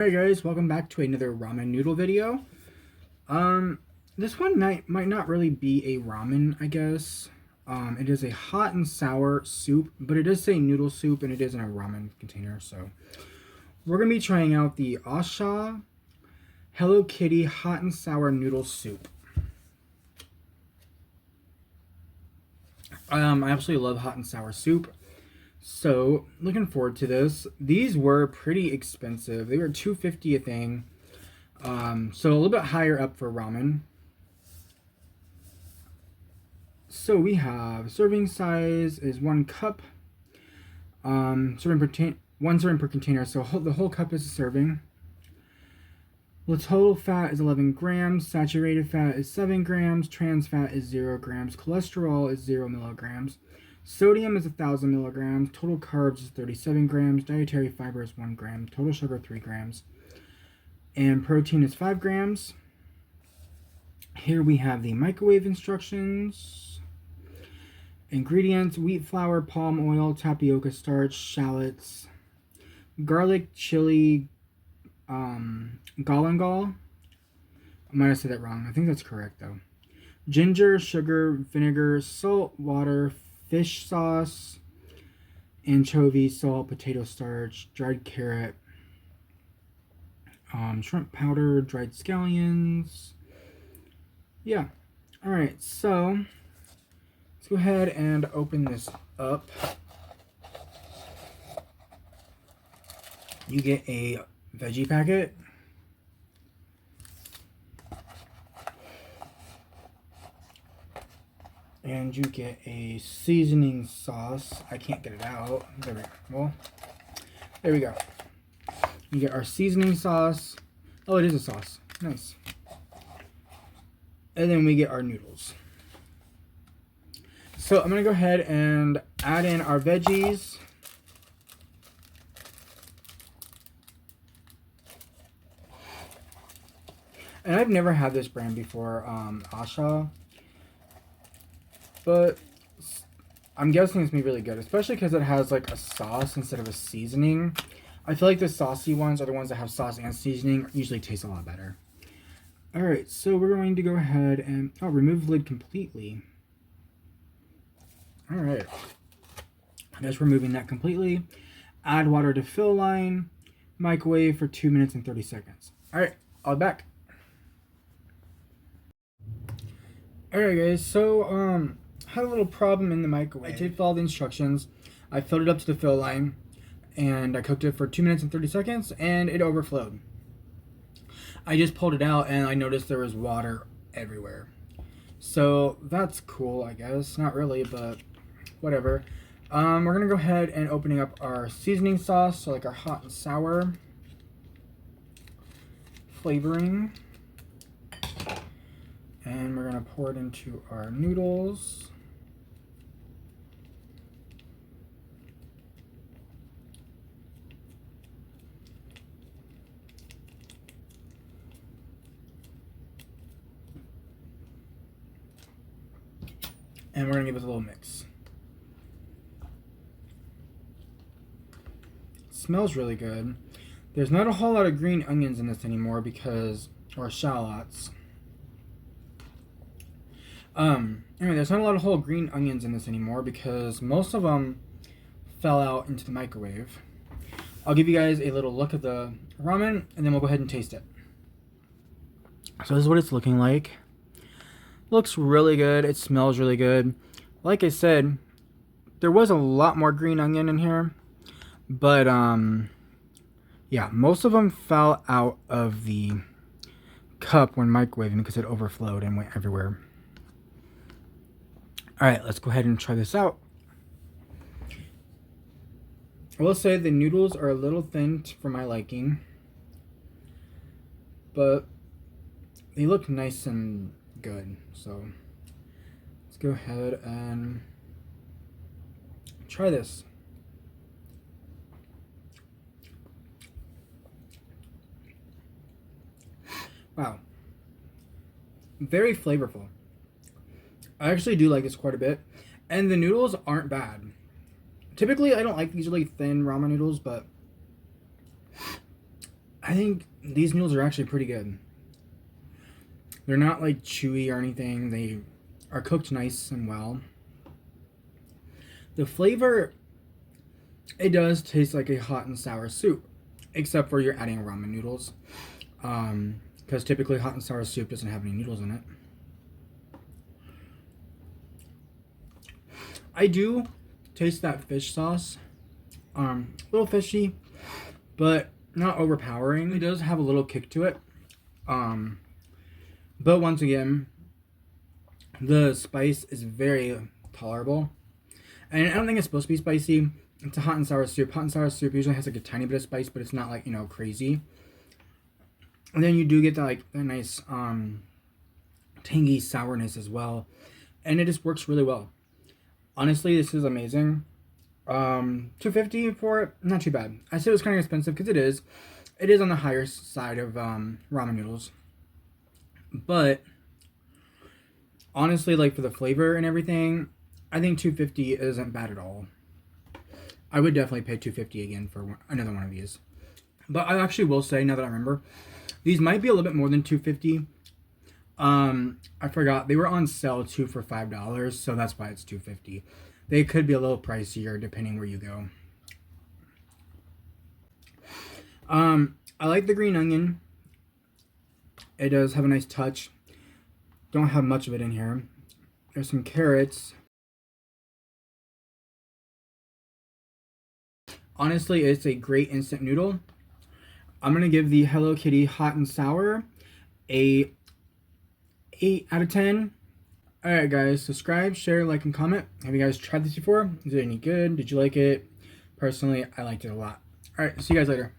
Alright guys, welcome back to another ramen noodle video. This one might not really be a ramen, I guess. It is a hot and sour soup, but it does say noodle soup and it is in a ramen container, so. We're going to be trying out the A-Sha Hello Kitty hot and sour noodle soup. I absolutely love hot and sour soup. So, looking forward to this. These were pretty expensive. They were $2.50 a thing. So a little bit higher up for ramen. So we have serving size is 1 cup. One serving per container. So the whole cup is a serving. The total fat is 11 grams. Saturated fat is 7 grams. Trans fat is 0 grams. Cholesterol is 0 milligrams. Sodium is 1,000 milligrams. Total carbs is 37 grams. Dietary fiber is 1 gram. Total sugar 3 grams. And protein is 5 grams. Here we have the microwave instructions. Ingredients: wheat flour, palm oil, tapioca starch, shallots, garlic, chili, galangal. I might have said that wrong. I think that's correct though. Ginger, sugar, vinegar, salt, water, fish sauce, anchovy, salt, potato starch, dried carrot, shrimp powder, dried scallions. Yeah. Alright, so let's go ahead and open this up. You get a veggie packet. And you get a seasoning sauce. I can't get it out. There we go. Well, there we go. You get our seasoning sauce. Oh, it is a sauce. Nice. And then we get our noodles. So I'm going to go ahead and add in our veggies. And I've never had this brand before, A-Sha. But I'm guessing it's going to be really good, especially because it has like a sauce instead of a seasoning. I feel like the saucy ones are the ones that have sauce and seasoning usually taste a lot better. Alright, so we're going to go ahead and remove lid completely. Alright. Just removing that completely. Add water to fill line. Microwave for 2 minutes and 30 seconds. Alright, I'll be back. Alright guys, so had a little problem in the microwave. I did follow the instructions. I filled it up to the fill line and I cooked it for 2 minutes and 30 seconds and it overflowed. I just pulled it out and I noticed there was water everywhere. So that's cool, I guess. Not really, but whatever. We're gonna go ahead and opening up our seasoning sauce, so like our hot and sour flavoring. And we're gonna pour it into our noodles. And we're going to give it a little mix. It smells really good. There's not a whole lot of green onions in this anymore or shallots. Anyway, there's not a lot of whole green onions in this anymore because most of them fell out into the microwave. I'll give you guys a little look at the ramen and then we'll go ahead and taste it. So this is what it's looking like. Looks really good. It smells really good. Like I said, there was a lot more green onion in here, but yeah, most of them fell out of the cup when microwaving because it overflowed and went everywhere. All right, let's go ahead and try this out. I will say the noodles are a little thin for my liking, but they look nice and good. So let's go ahead and try this. Wow, very flavorful. I actually do like this quite a bit, and the noodles aren't bad. Typically I don't like these really thin ramen noodles, but I think these noodles are actually pretty good. They're not like chewy or anything. They are cooked nice and well. The flavor, it does taste like a hot and sour soup, except for you're adding ramen noodles. Because typically hot and sour soup doesn't have any noodles in it. I do taste that fish sauce. A little fishy, but not overpowering. It does have a little kick to it. But once again, the spice is very tolerable. And I don't think it's supposed to be spicy. It's a hot and sour soup. Hot and sour soup usually has like a tiny bit of spice, but it's not like, crazy. And then you do get that nice tangy sourness as well. And it just works really well. Honestly, this is amazing. $2.50 for it, not too bad. I said it was kind of expensive because it is. It is on the higher side of ramen noodles. But honestly, like for the flavor and everything, I think $2.50 isn't bad at all. I would definitely pay $2.50 again for another one of these. But I actually will say, now that I remember, these might be a little bit more than $2.50. I forgot they were on sale too for $5, so that's why it's $2.50. They could be a little pricier depending where you go. I like the green onion. It does have a nice touch. Don't have much of it in here. There's some carrots. Honestly, it's a great instant noodle. I'm gonna give the Hello Kitty hot and sour a 8 out of 10. Alright guys, subscribe, share, like, and comment. Have you guys tried this before? Is it any good? Did you like it? Personally, I liked it a lot. Alright, see you guys later.